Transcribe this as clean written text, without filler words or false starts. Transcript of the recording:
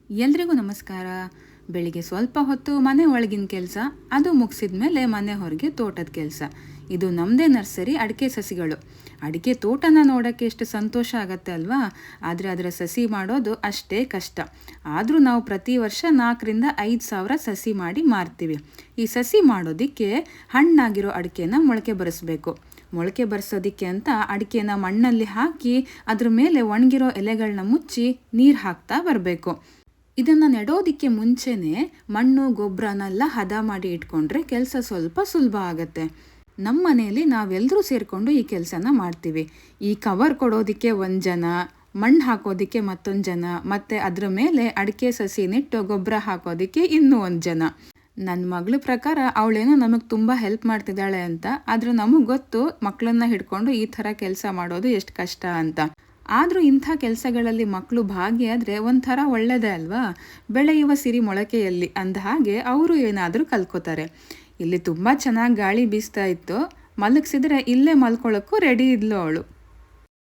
ಎಲ್ರಿಗೂ ನಮಸ್ಕಾರ. ಬೆಳಿಗ್ಗೆ ಸ್ವಲ್ಪ ಹೊತ್ತು ಮನೆ ಒಳಗಿನ ಕೆಲಸ, ಅದು ಮುಗಿಸಿದ ಮೇಲೆ ಮನೆ ಹೊರಗೆ ತೋಟದ ಕೆಲಸ. ಇದು ನಮ್ಮದೇ ನರ್ಸರಿ ಅಡಿಕೆ ಸಸಿಗಳು. ಅಡಿಕೆ ತೋಟನ ನೋಡೋಕ್ಕೆ ಎಷ್ಟು ಸಂತೋಷ ಆಗತ್ತೆ ಅಲ್ವಾ? ಆದರೆ ಅದರ ಸಸಿ ಮಾಡೋದು ಅಷ್ಟೇ ಕಷ್ಟ. ಆದರೂ ನಾವು ಪ್ರತಿ ವರ್ಷ 4,000-5,000 ಸಸಿ ಮಾಡಿ ಮಾರ್ತೀವಿ. ಈ ಸಸಿ ಮಾಡೋದಕ್ಕೆ ಹಣ್ಣಾಗಿರೋ ಅಡಿಕೆನ ಮೊಳಕೆ ಬರಿಸ್ಬೇಕು. ಮೊಳಕೆ ಬರೆಸೋದಕ್ಕೆ ಅಂತ ಅಡಿಕೆನ ಮಣ್ಣಲ್ಲಿ ಹಾಕಿ ಅದ್ರ ಮೇಲೆ ಒಣಗಿರೋ ಎಲೆಗಳನ್ನ ಮುಚ್ಚಿ ನೀರು ಹಾಕ್ತಾ ಬರಬೇಕು. ಇದನ್ನು ನೆಡೋದಕ್ಕೆ ಮುಂಚೆನೇ ಮಣ್ಣು ಗೊಬ್ಬರನೆಲ್ಲ ಹದ ಮಾಡಿ ಇಟ್ಕೊಂಡ್ರೆ ಕೆಲಸ ಸ್ವಲ್ಪ ಸುಲಭ ಆಗುತ್ತೆ. ನಮ್ಮ ಮನೆಯಲ್ಲಿ ನಾವೆಲ್ಲರೂ ಸೇರಿಕೊಂಡು ಈ ಕೆಲಸನ ಮಾಡ್ತೀವಿ. ಈ ಕವರ್ ಕೊಡೋದಕ್ಕೆ ಒಂದು ಜನ, ಮಣ್ಣು ಹಾಕೋದಕ್ಕೆ ಮತ್ತೊಂದು ಜನ, ಮತ್ತು ಅದ್ರ ಮೇಲೆ ಅಡಿಕೆ ಸಸಿ ನೆಟ್ಟು ಗೊಬ್ಬರ ಹಾಕೋದಕ್ಕೆ ಇನ್ನೂ ಒಂದು ಜನ. ನನ್ನ ಮಗಳ ಪ್ರಕಾರ ಅವಳೇನೋ ನಮಗೆ ತುಂಬ ಹೆಲ್ಪ್ ಮಾಡ್ತಿದ್ದಾಳೆ ಅಂತ. ಆದರೆ ನಮಗೆ ಗೊತ್ತು ಮಕ್ಕಳನ್ನ ಹಿಡ್ಕೊಂಡು ಈ ಥರ ಕೆಲಸ ಮಾಡೋದು ಎಷ್ಟು ಕಷ್ಟ ಅಂತ. ಆದರೂ ಇಂಥ ಕೆಲಸಗಳಲ್ಲಿ ಮಕ್ಕಳು ಭಾಗಿಯಾದರೆ ಒಂಥರ ಒಳ್ಳೆಯದೇ ಅಲ್ವಾ? ಬೆಳೆಯುವ ಸಿರಿ ಮೊಳಕೆಯಲ್ಲಿ ಅಂದ ಹಾಗೆ ಅವರು ಏನಾದರೂ ಕಲ್ಕೋತಾರೆ. ಇಲ್ಲಿ ತುಂಬ ಚೆನ್ನಾಗಿ ಗಾಳಿ ಬೀಸ್ತಾ ಇತ್ತು. ಮಲಗಿಸಿದ್ರೆ ಇಲ್ಲೇ ಮಲ್ಕೊಳ್ಳೋಕ್ಕೂ ರೆಡಿ ಇದ್ಲು ಅವಳು.